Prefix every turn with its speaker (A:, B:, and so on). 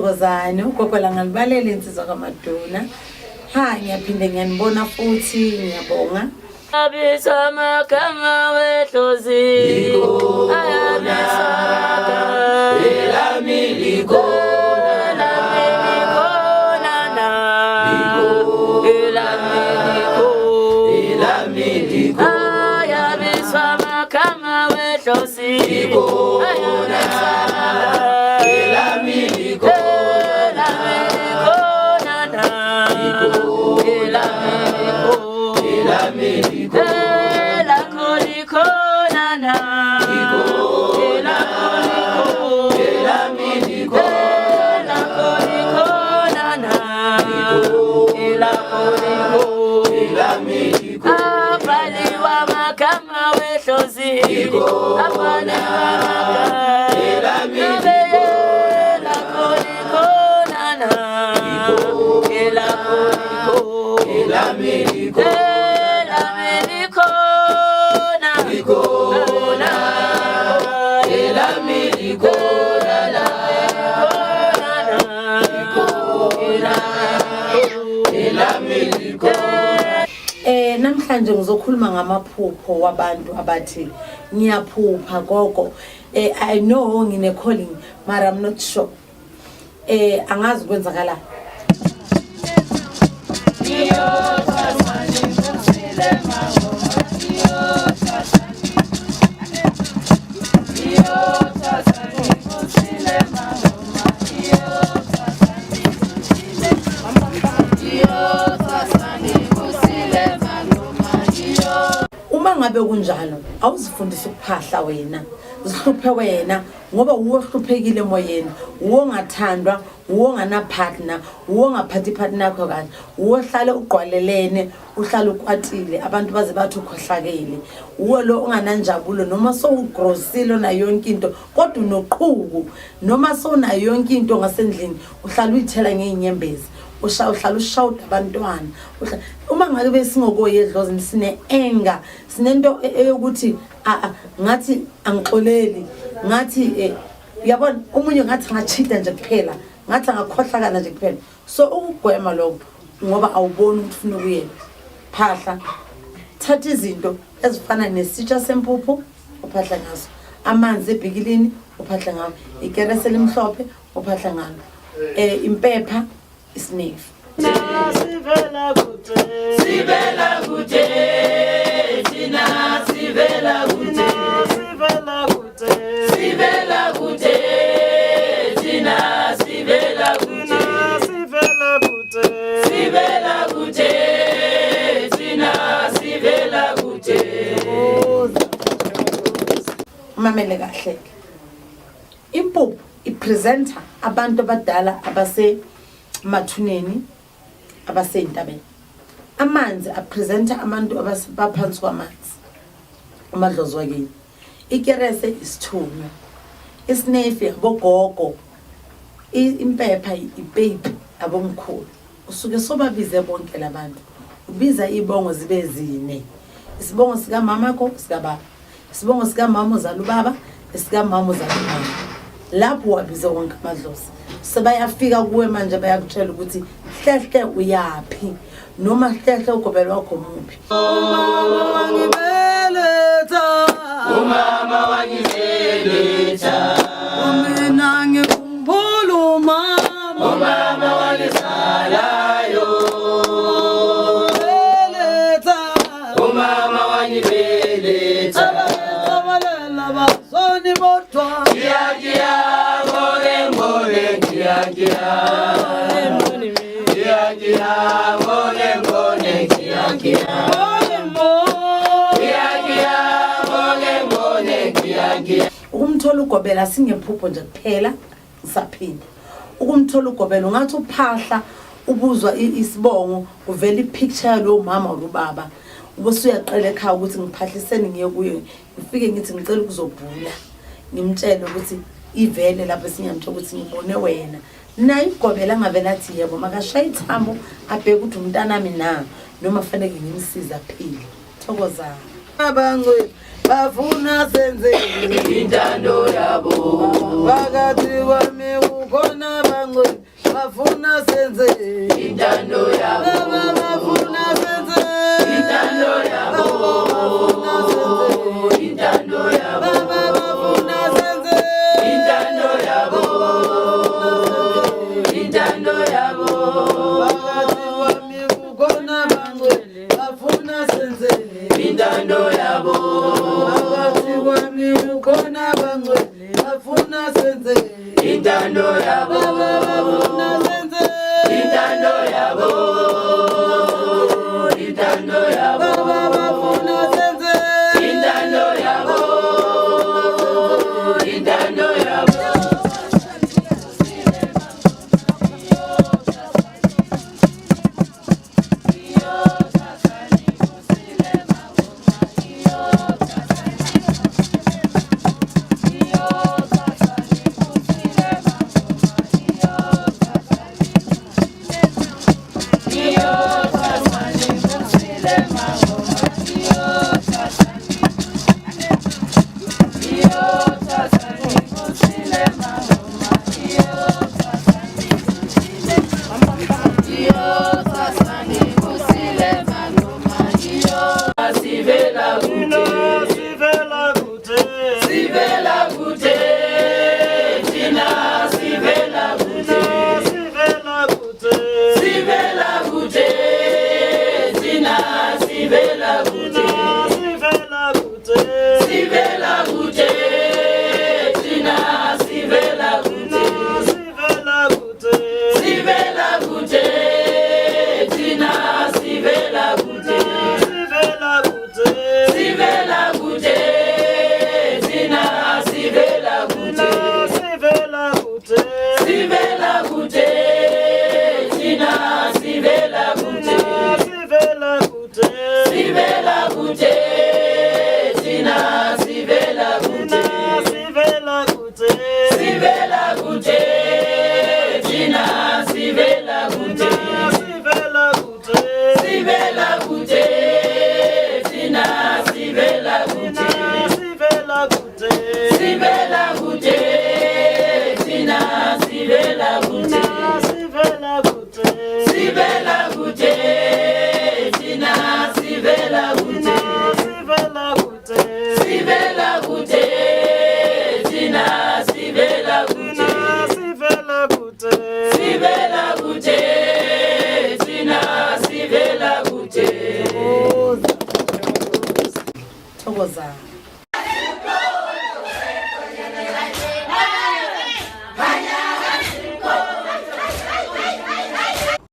A: Kozani ugogola ngalibalele insizwa kaMaduna. Ha ngiyaphinde ngiyanibona futhi ngiyabonga.
B: Abisa makama wehlozi ayabisa elamiliko ayabisa makama wehlozi
A: Namhlanje ngizokhuluma ngamaphupho wabantu abathi ngiyaphupha gogo. I know ngine calling but I'm not sure. Angazi kwenzakala. Ngabe kunjalo awuzifundisa ukuphahla wena zihluphe wena ngoba uwohluphekile emoyeni uwongathandwa uwongana partner uwongaphathi partner yakho kahle uwohlale ugqwalelene uhlale ukwatile abantu baze bathi ukhohlakele uwo lo ongananjabulo noma sowugrosile na yonke into kodwa unoqhubu noma sowuna yonke into ngasendlini uhlala uyithela ngeinyembezi uhlala ushawuda abantwana uma ngabe besingokoyedlozi sine anger sinento eyokuthi ngathi angixoleli ngathi yabona umunye ngathi ngachita nje kuphela ngathi angakhohlakala nje kuphela so ukugwema lokho ngoba awuboni ukuthi ufuna ukuyena phahla thatha izinto ezifana nesitsha sempuphu uphahla ngaso amanzi ebhikilini uphahla ngawo ikerese limhlophe uphahla ngalo impepha isnefu
B: sivela kude tina sivela kude sivela kude tina sivela kude sivela kude tina sivela kude
A: mamele kahle impuphu ipresenter abantu abadala abase mathuneni abasentabeni amanzi apresenter abantu abaphansi kwamanzi amadlozi wakini ikerese isithunywa isnefi abogogo impepha ipaper abomkhulu usuke sobabize bonke labantu ubiza ibongo zibe zine isibongo sika mamakho sika baba isibongo sika mama ozala ubaba isika mama ozala mama lapho wabiza wonke amadlozi sebayafika kuwe manje bayakutshela ukuthi hlehle uyapi noma hlehle ugobelo wakho muphi
B: umama wangibeletha
A: mina ngikhumbula
B: umama wangisalayo umama wangibeletha
A: abalela bazoni bodwa ukumthola ugobela singephupho nje kuphela ngisaphinda ukumthola ugobela ungathi uphahla ubuzwa isibongo uvela ipicture lo mama ubaba ubose uyaqala ekhaya ukuthi ngiphahliseni ngiye kuye ngifike ngithi ngicela ukuzobhula ngimtshela ukuthi ivele lapho sinyamtsho ukuthi ngibone wena naye ugobela ngavela athi yebo makashaya ithambo abheke ukuthi umntana nami na noma fanele ngimsiza phila thokozana abangwe bafuna senze
B: intando yabo
A: phakathi kwami ukhona bangcwele bafuna senze
B: intando yabo
A: bafuna senze
B: intando yabo intando yabo
A: bafuna senze
B: intando yabo intando yabo
A: phakathi kwami ukhona bangcwele bafuna senze
B: intando yabo
A: phakathi kwami ukhona bangcwele bafuna senze
B: intando yabo
A: bafuna senze
B: intando yabo intando yabo
A: bafuna senze
B: intando yabo intando yabo
C: Sivela